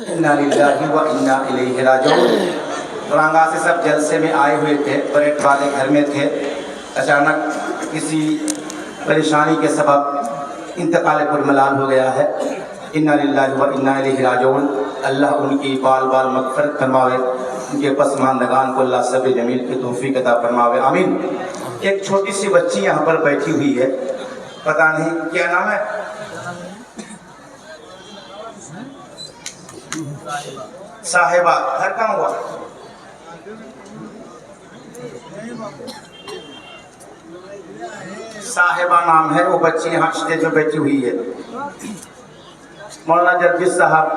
انا للہ و انا الیہ راجعون۔ درانگا سے سب جلسے میں آئے ہوئے تھے، پریٹ والے گھر میں تھے، اچانک کسی پریشانی کے سبب انتقال کلملال ہو گیا ہے۔ انا للہ و انا الیہ راجعون۔ اللہ ان کی بال بال مغفرت فرماوے، ان کے پسماندگان کو اللہ صبر جمیل کی توفیق عطا فرماوے، آمین۔ ایک چھوٹی سی بچی یہاں پر بیٹھی ہوئی ہے، پتہ نہیں کیا نام ہے، صاحبہ، گھر کہاں ہوا؟ صاحبہ نام ہے، وہ بچی یہاں اسٹیج میں بیٹھی ہوئی ہے۔ مولانا جرجس صاحب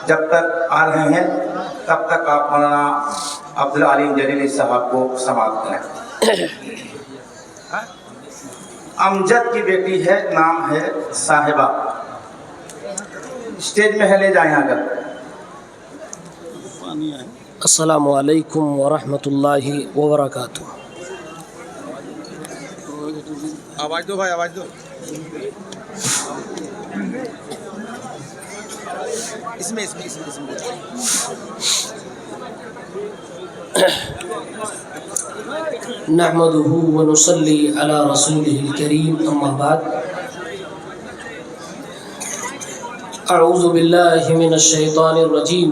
جب تک آ رہے ہیں تب تک آپ مولانا عبدالعلیم جلیلی صاحب کو سماعت کریں۔ امجد کی بیٹی ہے، نام ہے صاحبہ، اسٹیج میں ہے، لے جائیں اگر۔ السلام علیکم ورحمۃ اللہ وبرکاتہ۔ آواز دو بھائی، آواز دو۔ اس میں نحمده ونصلی علی رسوله الکریم، اما بعد، اعوذ باللہ من الشیطان الرجیم،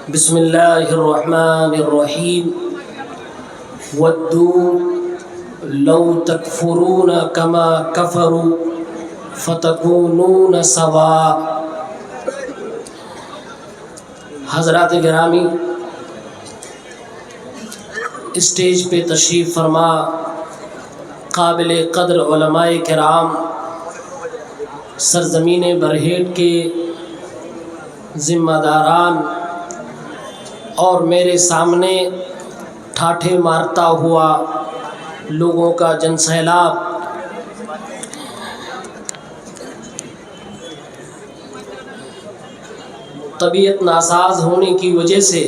بسم اللہ الرحمن الرحیم۔ ودوا لو تکفرون کما کفروا فتکونون سواء۔ حضرات گرامی، اسٹیج پہ تشریف فرما قابل قدر علماء کرام، سرزمین برہیٹ کے ذمہ داران، اور میرے سامنے ٹھاٹھے مارتا ہوا لوگوں کا جن سیلاب، طبیعت ناساز ہونے کی وجہ سے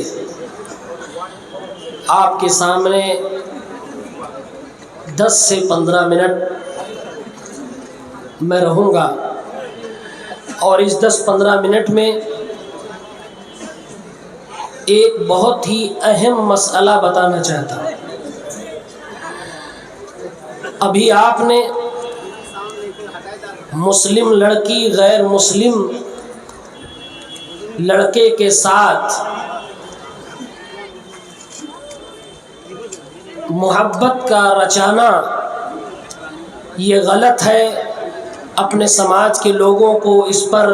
آپ کے سامنے 10 سے 15 منٹ میں رہوں گا، اور اس 10-15 منٹ میں ایک بہت ہی اہم مسئلہ بتانا چاہتا ہوں۔ ابھی آپ نے مسلم لڑکی غیر مسلم لڑکے کے ساتھ محبت کا رچانا یہ غلط ہے۔ اپنے سماج کے لوگوں کو اس پر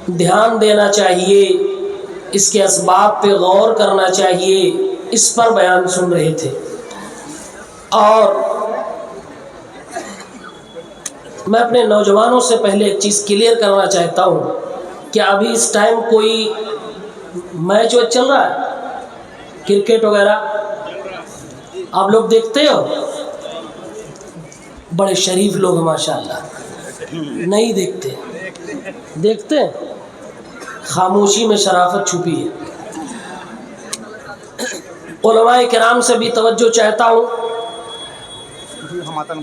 دھیان دینا چاہیے، اس کے اسباب پہ غور کرنا چاہیے، اس پر بیان سن رہے تھے۔ اور میں اپنے نوجوانوں سے پہلے ایک چیز کلیئر کرنا چاہتا ہوں کہ ابھی اس ٹائم کوئی میچ چل رہا ہے، کرکٹ وغیرہ آپ لوگ دیکھتے ہو؟ بڑے شریف لوگ ماشاءاللہ، نہیں دیکھتے؟ دیکھتے ہیں؟ خاموشی میں شرافت چھپی ہے۔ علماء کرام سے بھی توجہ چاہتا ہوں۔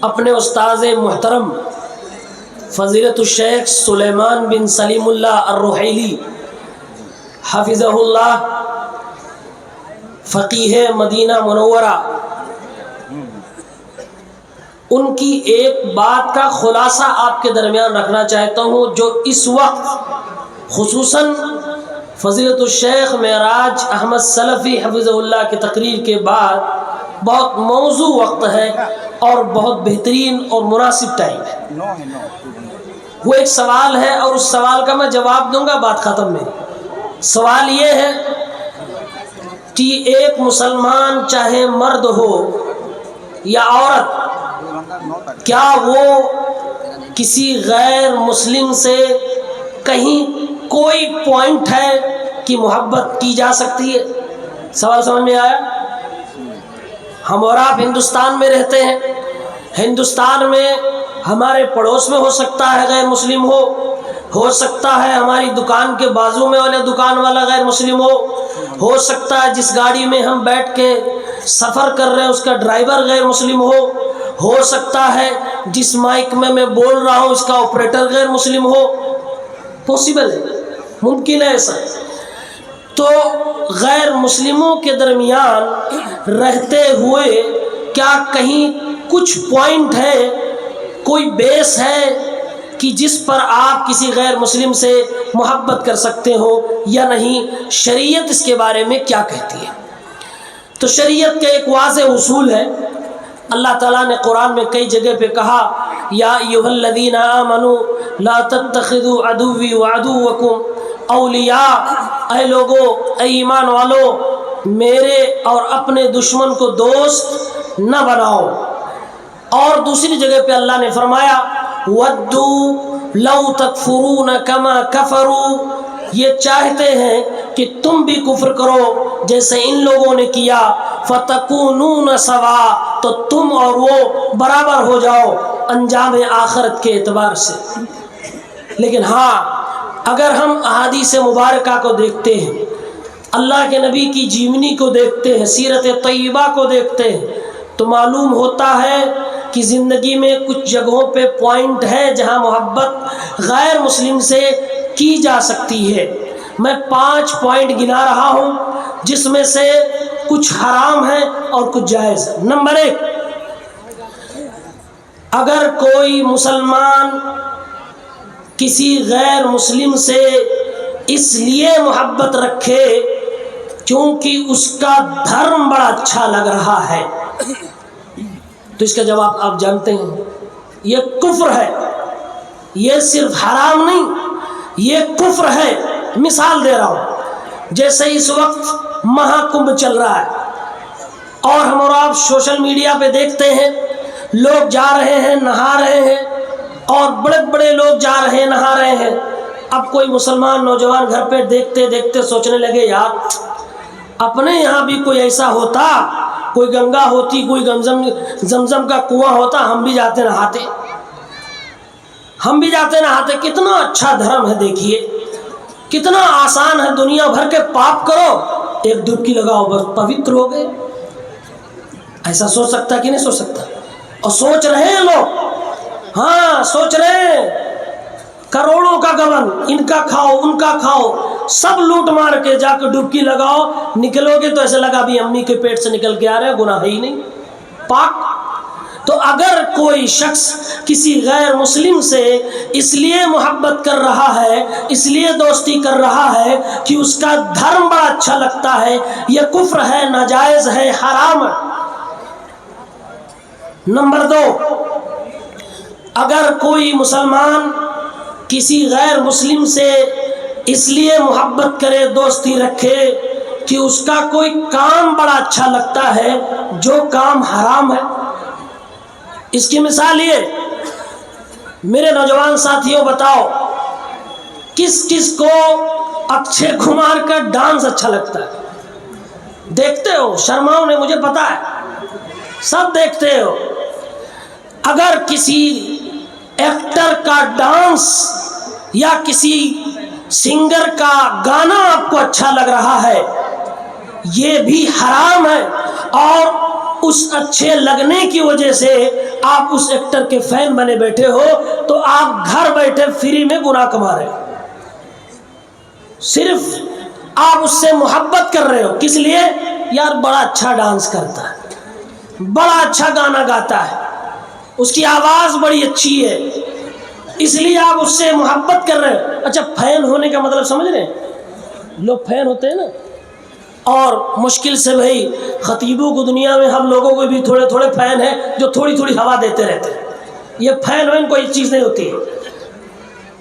اپنے استاذ محترم فضیلت الشیخ سلیمان بن سلیم اللہ الرحیلی حفظہ اللہ، فقیہ مدینہ منورہ، ان کی ایک بات کا خلاصہ آپ کے درمیان رکھنا چاہتا ہوں، جو اس وقت خصوصاً فضیلت الشیخ معراج احمد سلفی حفظہ اللہ کی تقریر کے بعد بہت موزوں وقت ہے اور بہت بہترین اور مناسب ٹائم ہے۔ وہ ایک سوال ہے اور اس سوال کا میں جواب دوں گا، بات ختم میری۔ سوال یہ ہے کہ ایک مسلمان چاہے مرد ہو یا عورت، کیا وہ کسی غیر مسلم سے کہیں کوئی پوائنٹ ہے کہ محبت کی جا سکتی ہے؟ سوال سمجھ میں آیا؟ ہم اور آپ ہندوستان میں رہتے ہیں، ہندوستان میں ہمارے پڑوس میں ہو سکتا ہے غیر مسلم ہو سکتا ہے ہماری دکان کے بازو میں والے دکان والا غیر مسلم ہو سکتا ہے جس گاڑی میں ہم بیٹھ کے سفر کر رہے ہیں اس کا ڈرائیور غیر مسلم ہو سکتا ہے جس مائک میں بول رہا ہوں اس کا آپریٹر غیر مسلم ہو۔ پاسبل ہے، ممکن ہے ایسا۔ تو غیر مسلموں کے درمیان رہتے ہوئے کیا کہیں کچھ پوائنٹ ہے، کوئی بیس ہے کہ جس پر آپ کسی غیر مسلم سے محبت کر سکتے ہو یا نہیں؟ شریعت اس کے بارے میں کیا کہتی ہے؟ تو شریعت کا ایک واضح اصول ہے، اللہ تعالیٰ نے قرآن میں کئی جگہ پہ کہا یا ایھا الذین آمنوا لا تتخذوا عدوی وعدوکم اولیاء، اے لوگو، اے ایمان والو، میرے اور اپنے دشمن کو دوست نہ بناؤ۔ اور دوسری جگہ پہ اللہ نے فرمایا ودوا لو تکفرون کما کفروا، یہ چاہتے ہیں کہ تم بھی کفر کرو جیسے ان لوگوں نے کیا، فتکونون سوا، تو تم اور وہ برابر ہو جاؤ انجام آخرت کے اعتبار سے۔ لیکن ہاں، اگر ہم احادیث مبارکہ کو دیکھتے ہیں، اللہ کے نبی کی جیونی کو دیکھتے ہیں، سیرت طیبہ کو دیکھتے ہیں، تو معلوم ہوتا ہے کہ زندگی میں کچھ جگہوں پہ پوائنٹ ہے جہاں محبت غیر مسلم سے کی جا سکتی ہے۔ میں 5 پوائنٹ گنا رہا ہوں جس میں سے کچھ حرام ہے اور کچھ جائز ہے۔ نمبر 1، اگر کوئی مسلمان کسی غیر مسلم سے اس لیے محبت رکھے کیونکہ اس کا دھرم بڑا اچھا لگ رہا ہے، تو اس کا جواب آپ جانتے ہیں، یہ کفر ہے۔ یہ صرف حرام نہیں، یہ کفر ہے۔ مثال دے رہا ہوں، جیسے اس وقت مہا کمبھ چل رہا ہے اور ہم اور آپ سوشل میڈیا پہ دیکھتے ہیں لوگ جا رہے ہیں، نہا رہے ہیں، اور بڑے بڑے لوگ جا رہے ہیں، نہا رہے ہیں۔ اب کوئی مسلمان نوجوان گھر پہ دیکھتے دیکھتے سوچنے لگے، یار اپنے یہاں بھی کوئی ایسا ہوتا، کوئی گنگا ہوتی، کوئی زمزم کا کنواں ہوتا، ہم بھی جاتے نہاتے، ہم بھی جاتے نہاتے۔ کتنا اچھا دھرم ہے، دیکھیے کتنا آسان ہے، دنیا بھر کے پاپ کرو، ایک ڈبکی لگاؤ، بس پوتر ہو گئے۔ ایسا سوچ سکتا کہ نہیں سوچ سکتا؟ اور سوچ رہے ہیں لوگ، ہاں سوچ رہے ہیں، کروڑوں کا گبن، ان کا کھاؤ ان کا کھاؤ، سب لوٹ مار کے جا کے ڈبکی لگاؤ، نکلو گے تو ایسے لگا بھی امی کے پیٹ سے نکل کے آ رہے ہیں، گناہ ہی نہیں، پاک۔ تو اگر کوئی شخص کسی غیر مسلم سے اس لیے محبت کر رہا ہے، اس لیے دوستی کر رہا ہے کہ اس کا دھرم بڑا اچھا لگتا ہے، یہ کفر ہے، ناجائز ہے، حرام ہے۔ نمبر 2، اگر کوئی مسلمان کسی غیر مسلم سے اس لیے محبت کرے، دوستی رکھے کہ اس کا کوئی کام بڑا اچھا لگتا ہے جو کام حرام ہے۔ اس کی مثال یہ، میرے نوجوان ساتھیوں بتاؤ کس کس کو اکشے کمار کا ڈانس اچھا لگتا ہے؟ دیکھتے ہو، شرماؤ نے، مجھے پتا ہے سب دیکھتے ہو۔ اگر کسی ایکٹر کا ڈانس یا کسی سنگر کا گانا آپ کو اچھا لگ رہا ہے، یہ بھی حرام ہے، اور اس اچھے لگنے کی وجہ سے آپ اس ایکٹر کے فین بنے بیٹھے ہو، تو آپ گھر بیٹھے فری میں گناہ کما رہے ہو۔ صرف آپ اس سے محبت کر رہے ہو، کس لیے؟ یار بڑا اچھا ڈانس کرتا ہے، بڑا اچھا گانا گاتا ہے، اس کی آواز بڑی اچھی ہے، اس لیے آپ اس سے محبت کر رہے ہیں۔ اچھا، فین ہونے کا مطلب سمجھ رہے ہیں؟ لوگ فین ہوتے ہیں نا، اور مشکل سے بھائی خطیبوں کو دنیا میں ہم لوگوں کو بھی تھوڑے تھوڑے فین ہیں جو تھوڑی تھوڑی ہوا دیتے رہتے ہیں۔ یہ فین وین کوئی چیز نہیں ہوتی ہے۔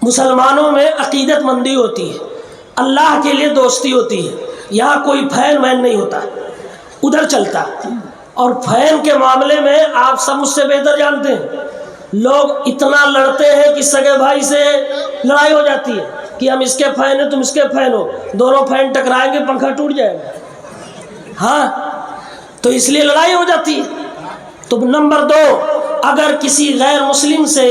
مسلمانوں میں عقیدت مندی ہوتی ہے، اللہ کے لیے دوستی ہوتی ہے، یہاں کوئی فین وین نہیں ہوتا، ادھر چلتا۔ اور فین کے معاملے میں آپ سب مجھ سے بہتر جانتے ہیں، لوگ اتنا لڑتے ہیں کہ سگے بھائی سے لڑائی ہو جاتی ہے کہ ہم اس کے فین ہیں، تم اس کے فین ہو، دونوں فین ٹکرائیں گے، پنکھا ٹوٹ جائے گا۔ ہاں، تو اس لیے لڑائی ہو جاتی ہے۔ تو نمبر 2، اگر کسی غیر مسلم سے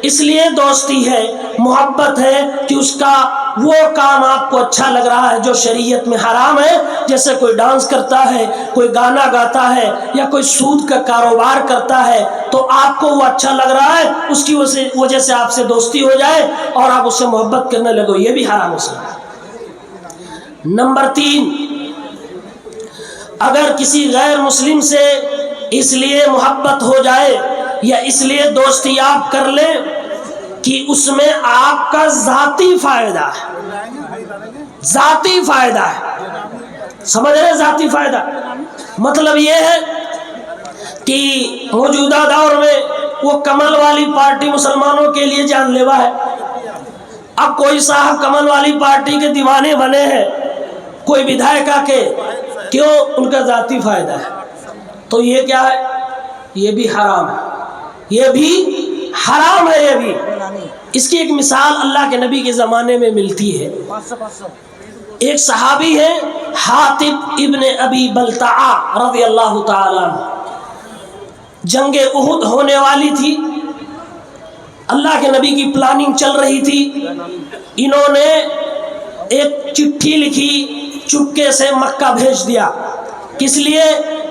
اس لیے دوستی ہے، محبت ہے کہ اس کا وہ کام آپ کو اچھا لگ رہا ہے جو شریعت میں حرام ہے، جیسے کوئی ڈانس کرتا ہے، کوئی گانا گاتا ہے، یا کوئی سود کا کاروبار کرتا ہے، تو آپ کو وہ اچھا لگ رہا ہے، اس کی وجہ سے آپ سے دوستی ہو جائے اور آپ اس سے محبت کرنے لگو، یہ بھی حرام ہے۔ نمبر 3، اگر کسی غیر مسلم سے اس لیے محبت ہو جائے یا اس لیے دوستی آپ کر لیں کہ اس میں آپ کا ذاتی فائدہ ہے، ذاتی فائدہ ہے، سمجھ رہے ہیں؟ ذاتی فائدہ مطلب یہ ہے کہ موجودہ دور میں وہ کمل والی پارٹی مسلمانوں کے لیے جان لیوا ہے۔ اب کوئی صاحب کمل والی پارٹی کے دیوانے بنے ہیں کوئی ودھائکا کے، کیوں؟ ان کا ذاتی فائدہ ہے، تو یہ کیا ہے؟ یہ بھی حرام ہے، یہ بھی حرام ہے، یہ بھی۔ اس کی ایک مثال اللہ کے نبی کے زمانے میں ملتی ہے۔ ایک صحابی ہے حاطب ابن ابی بلتعہ رضی اللہ تعالیٰ عنہ، جنگ احد ہونے والی تھی، اللہ کے نبی کی پلاننگ چل رہی تھی، انہوں نے ایک چٹھی لکھی، چپکے سے مکہ بھیج دیا۔ کس لیے؟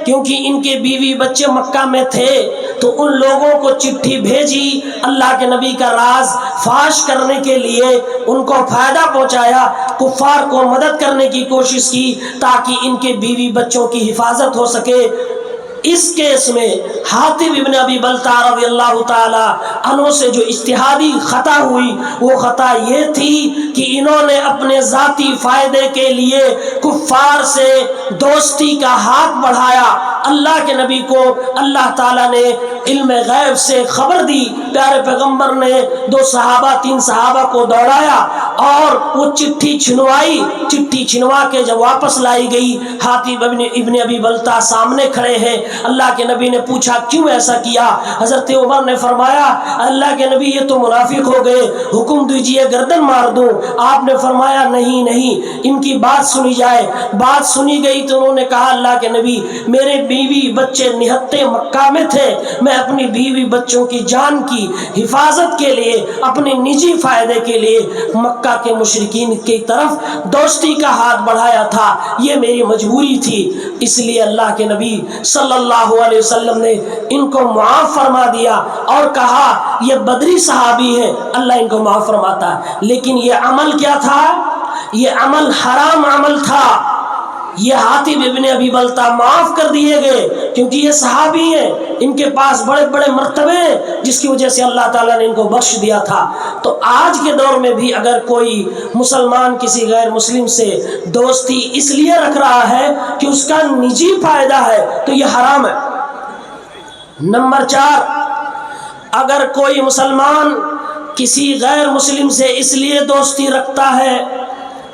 کیونکہ ان کے بیوی بچے مکہ میں تھے، تو ان لوگوں کو چٹھی بھیجی اللہ کے نبی کا راز فاش کرنے کے لیے، ان کو فائدہ پہنچایا، کفار کو مدد کرنے کی کوشش کی تاکہ ان کے بیوی بچوں کی حفاظت ہو سکے۔ اس کیس میں حاطب ابن ابی بلتعہ رضی اللہ تعالی عنہ سے جو اجتہادی خطا ہوئی، وہ خطا یہ تھی کہ انہوں نے اپنے ذاتی فائدے کے لیے کفار سے دوستی کا ہاتھ بڑھایا۔ اللہ کے نبی کو اللہ تعالیٰ نے علم غیب سے خبر دی، پیارے پیغمبر نے 2 صحابہ 3 صحابہ کو دوڑایا اور وہ چٹھی چھنوائی، چٹھی چھنوا کے جب واپس لائی گئی، حاطب ابن ابی بلتعہ سامنے کھڑے ہیں۔ اللہ کے نبی نے پوچھا کیوں ایسا کیا؟ حضرت عمر نے فرمایا اللہ کے نبی یہ تو منافق ہو گئے، حکم دیجئے گردن مار دوں۔ آپ نے فرمایا نہیں نہیں، ان کی بات سنی جائے۔ بات سنی گئی تو انہوں نے کہا اللہ کے نبی میرے بیوی بچے نہتے مکہ میں تھے، میں اپنی بیوی بچوں کی جان کی حفاظت کے لیے، اپنے نجی فائدے کے لیے مکہ کے مشرکین کی طرف دوستی کا ہاتھ بڑھایا تھا، یہ میری مجبوری تھی۔ اس لیے اللہ کے نبی صلی اللہ علیہ وسلم نے ان کو معاف فرما دیا اور کہا یہ بدری صحابی ہے، اللہ ان کو معاف فرماتا ہے۔ لیکن یہ عمل کیا تھا؟ یہ عمل حرام عمل تھا۔ یہ حاطب ابن ابی بلتعہ معاف کر دیے گئے کیونکہ یہ صحابی ہیں، ان کے پاس بڑے بڑے مرتبے ہیں جس کی وجہ سے اللہ تعالیٰ نے ان کو بخش دیا تھا۔ تو آج کے دور میں بھی اگر کوئی مسلمان کسی غیر مسلم سے دوستی اس لیے رکھ رہا ہے کہ اس کا نجی فائدہ ہے تو یہ حرام ہے۔ نمبر 4، اگر کوئی مسلمان کسی غیر مسلم سے اس لیے دوستی رکھتا ہے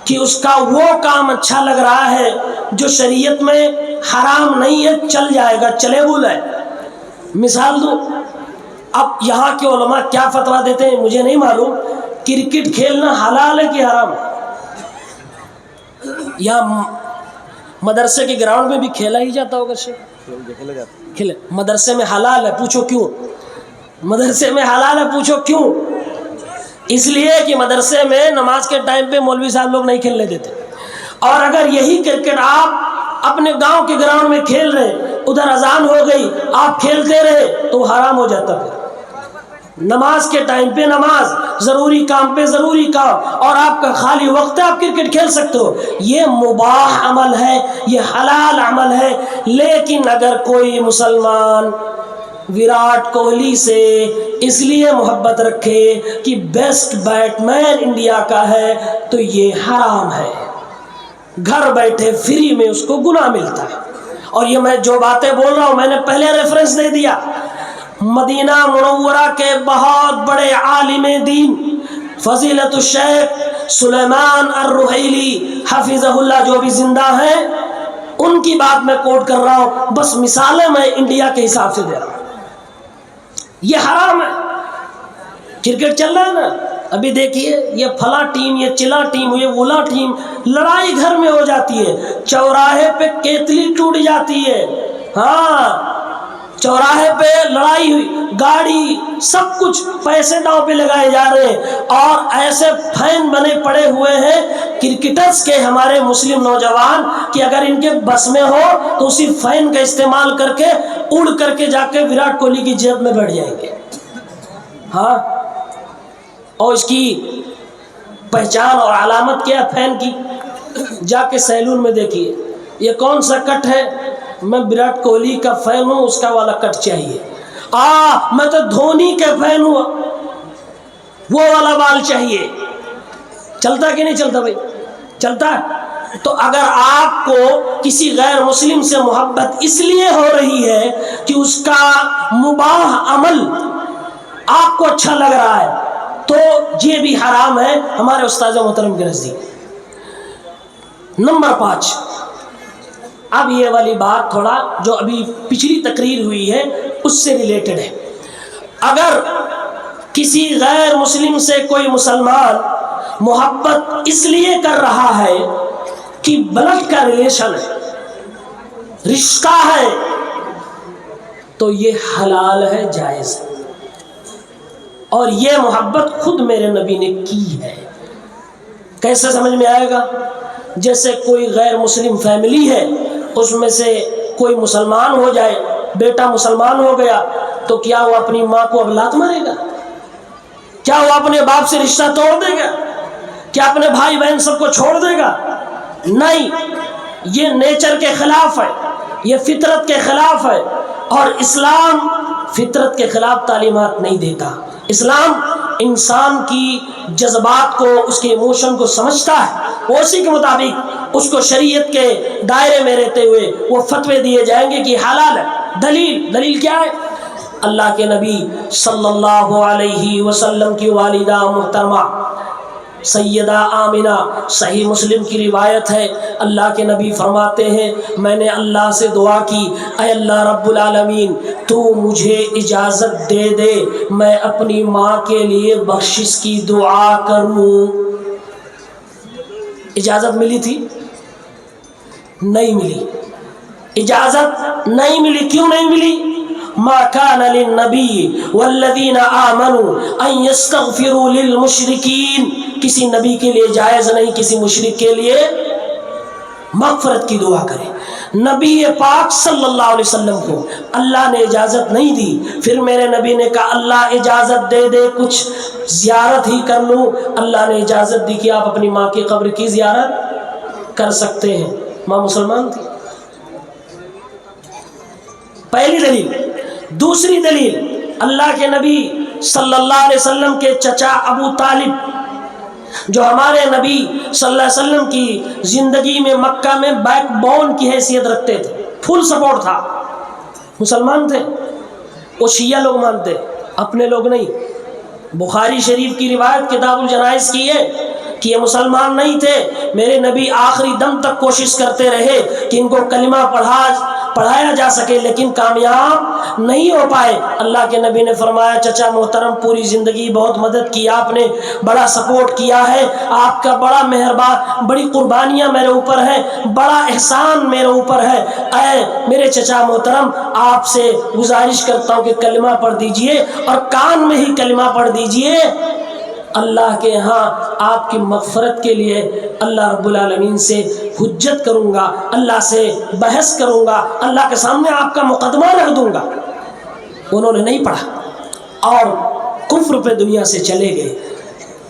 کہ اس کا وہ کام اچھا لگ رہا ہے جو شریعت میں حرام نہیں ہے، چل جائے گا، چلے بول ہے۔ مثال دوں، اب یہاں کے علماء کیا فتویٰ دیتے ہیں مجھے نہیں معلوم، کرکٹ کھیلنا حلال ہے کہ حرام ہے؟ یا مدرسے کے گراؤنڈ میں بھی کھیلا ہی جاتا ہوگا، کھیلے مدرسے میں حلال ہے، پوچھو کیوں؟ مدرسے میں حلال ہے، پوچھو کیوں؟ اس لیے کہ مدرسے میں نماز کے ٹائم پہ مولوی صاحب لوگ نہیں کھیلنے دیتے، اور اگر یہی کرکٹ آپ اپنے گاؤں کے گراؤنڈ میں کھیل رہے، ادھر اذان ہو گئی آپ کھیلتے رہے تو حرام ہو جاتا۔ پھر نماز کے ٹائم پہ نماز، ضروری کام پہ ضروری کام، اور آپ کا خالی وقت ہے آپ کرکٹ کھیل سکتے ہو، یہ مباح عمل ہے، یہ حلال عمل ہے۔ لیکن اگر کوئی مسلمان وراٹ کوہلی سے اس لیے محبت رکھے کہ بیسٹ بیٹمین انڈیا کا ہے تو یہ حرام ہے، گھر بیٹھے فری میں اس کو گناہ ملتا ہے۔ اور یہ میں جو باتیں بول رہا ہوں میں نے پہلے ریفرنس دے دیا، مدینہ منورہ کے بہت بڑے عالم دین فضیلت الشیخ سلیمان الرحیلی حفظہ اللہ جو بھی زندہ ہیں، ان کی بات میں کوٹ کر رہا ہوں، بس مثالیں میں انڈیا کے حساب سے دے رہا ہوں۔ یہ حرام ہے۔ کرکٹ چل رہا ہے نا، ابھی دیکھیے یہ فلاں ٹیم، یہ چلا ٹیم، یہ ولا ٹیم، لڑائی گھر میں ہو جاتی ہے، چوراہے پہ کیتلی ٹوٹ جاتی ہے، ہاں چوراہے پہ لڑائی ہوئی، گاڑی سب کچھ پیسے داؤں پہ لگائے جا رہے ہیں، اور ایسے فین بنے پڑے ہوئے ہیں کرکٹرز کے ہمارے مسلم نوجوان کہ اگر ان کے بس میں ہو تو اسی فین کا استعمال کر کے اڑ کر کے جا کے وراٹ کوہلی کی جیب میں بیٹھ جائیں گے، ہاں۔ اور اس کی پہچان اور علامت کیا ہے فین کی؟ جا کے سیلون میں دیکھیے یہ کون سا کٹ ہے، میں وراٹ کوہلی کا فین ہوں، اس کا والا کٹ چاہیے۔ میں تو دھونی کے فین ہوں، وہ والا بال چاہیے۔ چلتا کہ نہیں چلتا بھائی؟ چلتا ہے۔ تو اگر آپ کو کسی غیر مسلم سے محبت اس لیے ہو رہی ہے کہ اس کا مباح عمل آپ کو اچھا لگ رہا ہے تو یہ بھی حرام ہے ہمارے استاد محترم کے نزدیک۔ نمبر 5، اب یہ والی بات تھوڑا جو ابھی پچھلی تقریر ہوئی ہے اس سے ریلیٹڈ ہے۔ اگر کسی غیر مسلم سے کوئی مسلمان محبت اس لیے کر رہا ہے کہ بلڈ کا ریلیشن ہے، رشتہ ہے، تو یہ حلال ہے، جائز ہے، اور یہ محبت خود میرے نبی نے کی ہے۔ کیسے سمجھ میں آئے گا؟ جیسے کوئی غیر مسلم فیملی ہے، اس میں سے کوئی مسلمان ہو جائے، بیٹا مسلمان ہو گیا، تو کیا وہ اپنی ماں کو اب لات مارے گا؟ کیا وہ اپنے باپ سے رشتہ توڑ دے گا؟ کیا اپنے بھائی بہن سب کو چھوڑ دے گا؟ نہیں، یہ نیچر کے خلاف ہے، یہ فطرت کے خلاف ہے، اور اسلام فطرت کے خلاف تعلیمات نہیں دیتا۔ اسلام انسان کی جذبات کو، اس کے ایموشن کو سمجھتا ہے، اسی کے مطابق اس کو شریعت کے دائرے میں رہتے ہوئے وہ فتوے دیے جائیں گے کہ حلال ہے۔ دلیل کیا ہے؟ اللہ کے نبی صلی اللہ علیہ وسلم کی والدہ محترمہ سیدہ آمنہ، صحیح مسلم کی روایت ہے، اللہ کے نبی فرماتے ہیں میں نے اللہ سے دعا کی، اے اللہ رب العالمین تو مجھے اجازت دے دے میں اپنی ماں کے لیے بخشش کی دعا کروں۔ اجازت ملی تھی؟ نہیں ملی، اجازت نہیں ملی۔ کیوں نہیں ملی؟ ما كان للنبي والذين آمنوا ان يستغفروا للمشركين، کسی نبی کے لیے جائز نہیں کسی مشرک کے لیے مغفرت کی دعا کرے۔ نبی پاک صلی اللہ علیہ وسلم کو اللہ نے اجازت نہیں دی، پھر میرے نبی نے کہا اللہ اجازت دے دے کچھ زیارت ہی کر لوں، اللہ نے اجازت دی کہ آپ اپنی ماں کی قبر کی زیارت کر سکتے ہیں۔ ماں مسلمان تھی، پہلی دلیل۔ دوسری دلیل، اللہ کے نبی صلی اللہ علیہ وسلم کے چچا ابو طالب جو ہمارے نبی صلی اللہ علیہ وسلم کی زندگی میں مکہ میں بیک بون کی حیثیت رکھتے تھے، فل سپورٹ تھا، مسلمان تھے، وہ شیعہ لوگ مانتے، اپنے لوگ نہیں۔ بخاری شریف کی روایت کتاب الجنائز کی ہے کہ یہ مسلمان نہیں تھے، میرے نبی آخری دم تک کوشش کرتے رہے کہ ان کو کلمہ پڑھایا جا سکے، لیکن کامیاب نہیں ہو پائے۔ اللہ کے نبی نے فرمایا چچا محترم پوری زندگی بہت مدد کی آپ نے، بڑا سپورٹ کیا ہے، آپ کا بڑا مہربان، بڑی قربانیاں میرے اوپر ہیں، بڑا احسان میرے اوپر ہے، اے میرے چچا محترم آپ سے گزارش کرتا ہوں کہ کلمہ پڑھ دیجئے، اور کان میں ہی کلمہ پڑھ دیجئے، اللہ کے ہاں آپ کی مغفرت کے لیے اللہ رب العالمین سے حجت کروں گا، اللہ سے بحث کروں گا، اللہ کے سامنے آپ کا مقدمہ رکھ دوں گا۔ انہوں نے نہیں پڑھا اور کفر پہ دنیا سے چلے گئے۔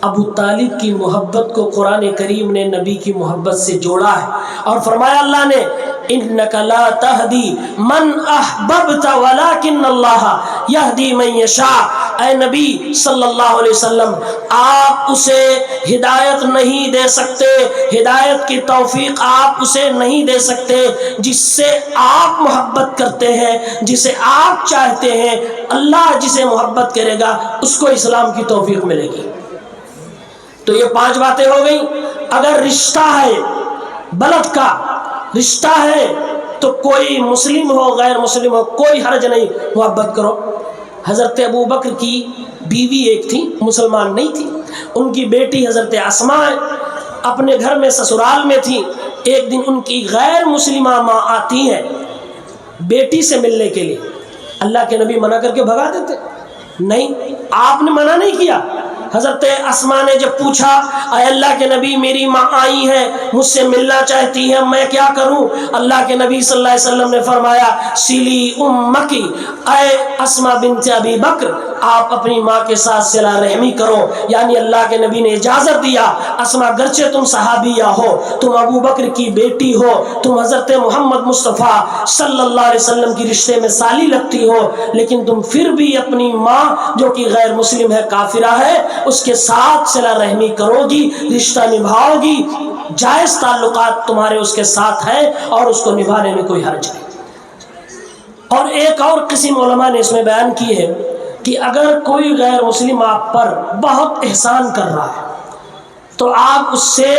ابو طالب کی محبت کو قرآن کریم نے نبی کی محبت سے جوڑا ہے اور فرمایا اللہ نے انک لا تہدی من احببت ولکن اللہ یہدی من یشاء، اے نبی صلی اللہ علیہ وسلم آپ اسے ہدایت نہیں دے سکتے، ہدایت کی توفیق آپ اسے نہیں دے سکتے، جس سے آپ محبت کرتے ہیں، جسے آپ چاہتے ہیں، اللہ جسے محبت کرے گا اس کو اسلام کی توفیق ملے گی۔ تو یہ 5 باتیں ہو گئیں۔ اگر رشتہ ہے، بلد کا رشتہ ہے، تو کوئی مسلم ہو غیر مسلم ہو کوئی حرج نہیں، محبت کرو۔ حضرت ابو بکر کی بیوی ایک تھی، مسلمان نہیں تھی، ان کی بیٹی حضرت اسماء اپنے گھر میں سسرال میں تھی۔ ایک دن ان کی غیر مسلمہ ماں آتی ہے بیٹی سے ملنے کے لیے، اللہ کے نبی منع کر کے بھگا دیتے؟ نہیں، آپ نے منع نہیں کیا، حضرت اسما نے جب پوچھا اے اللہ کے نبی میری ماں آئی ہے مجھ سے ملنا چاہتی ہے میں کیا کروں؟ اللہ کے نبی صلی اللہ علیہ وسلم نے فرمایا سلی امکی، اے اسما بنت ابی بکر آپ اپنی ماں کے ساتھ صلہ رحمی کرو۔ یعنی اللہ کے نبی نے اجازت دیا اسما گرچہ تم صحابیہ ہو، تم ابو بکر کی بیٹی ہو، تم حضرت محمد مصطفیٰ صلی اللہ علیہ وسلم کی رشتے میں سالی لگتی ہو، لیکن تم پھر بھی اپنی ماں جو کہ غیر مسلم ہے کافرہ ہے اس کے ساتھ صلہ رحمی کرو گی، رشتہ نبھاؤ گی، جائز تعلقات تمہارے اس کے ساتھ ہے اور اس کو نبھانے میں کوئی حرج نہیں۔ اور ایک اور قسم علماء نے اس میں بیان کی ہے کہ اگر کوئی غیر مسلم آپ پر بہت احسان کر رہا ہے تو آپ اس سے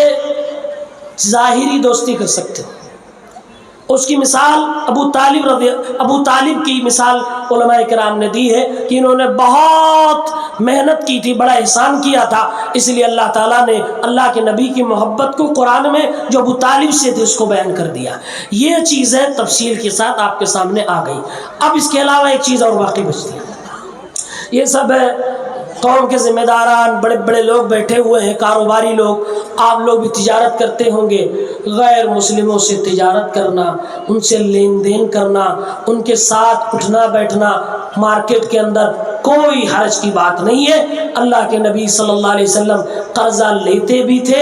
ظاہری دوستی کر سکتے ہیں۔ اس کی مثال ابو طالب کی مثال علماء کرام نے دی ہے کہ انہوں نے بہت محنت کی تھی، بڑا احسان کیا تھا، اس لیے اللہ تعالیٰ نے اللہ کے نبی کی محبت کو قرآن میں جو ابو طالب سے تھے اس کو بیان کر دیا۔ یہ چیزیں تفصیل کے ساتھ آپ کے سامنے آ گئی۔ اب اس کے علاوہ ایک چیز اور باقی بچتی ہے، یہ سب قوم کے ذمہ داران بڑے بڑے لوگ بیٹھے ہوئے ہیں، کاروباری لوگ، آپ لوگ بھی تجارت کرتے ہوں گے، غیر مسلموں سے تجارت کرنا، ان سے لین دین کرنا، ان کے ساتھ اٹھنا بیٹھنا مارکیٹ کے اندر کوئی حرج کی بات نہیں ہے۔ اللہ کے نبی صلی اللہ علیہ وسلم قرضہ لیتے بھی تھے،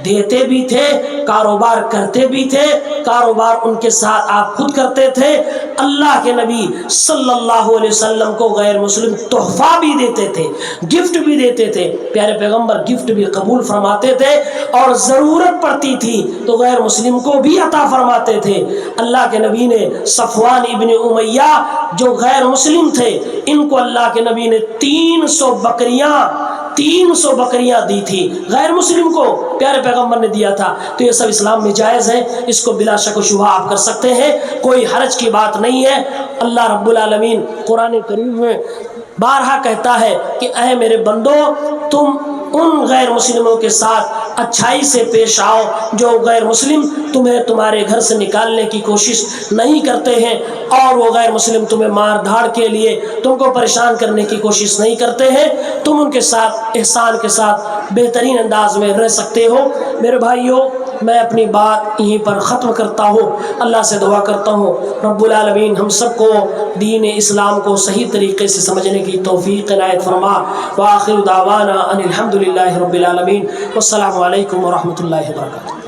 دیتے بھی تھے، کاروبار کرتے بھی تھے، کاروبار ان کے ساتھ آپ خود کرتے تھے۔ اللہ کے نبی صلی اللہ علیہ وسلم کو غیر مسلم تحفہ بھی دیتے تھے، گفٹ بھی دیتے تھے، پیارے پیغمبر گفٹ بھی قبول فرماتے تھے، اور ضرورت پڑتی تھی تو غیر مسلم کو بھی عطا فرماتے تھے۔ اللہ کے نبی نے صفوان ابن امیہ جو غیر مسلم تھے ان کو اللہ کے نبی نے 300 بکریاں دی تھی، غیر مسلم کو پیارے پیغمبر نے دیا تھا۔ تو یہ سب اسلام میں جائز ہے، اس کو بلا شک و شبہ آپ کر سکتے ہیں، کوئی حرج کی بات نہیں ہے۔ اللہ رب العالمین قرآن کریم میں بارہا کہتا ہے کہ اے میرے بندو تم ان غیر مسلموں کے ساتھ اچھائی سے پیش آؤ جو غیر مسلم تمہیں تمہارے گھر سے نکالنے کی کوشش نہیں کرتے ہیں، اور وہ غیر مسلم تمہیں مار دھاڑ کے لیے تم کو پریشان کرنے کی کوشش نہیں کرتے ہیں، تم ان کے ساتھ احسان کے ساتھ بہترین انداز میں رہ سکتے ہو۔ میرے بھائیوں میں اپنی بات یہیں پر ختم کرتا ہوں، اللہ سے دعا کرتا ہوں رب العالمین ہم سب کو دین اسلام کو صحیح طریقے سے سمجھنے کی توفیق عنایت فرما۔ وآخر دعوانا ان الحمدللہ رب العالمین، والسلام علیکم ورحمۃ اللہ وبرکاتہ۔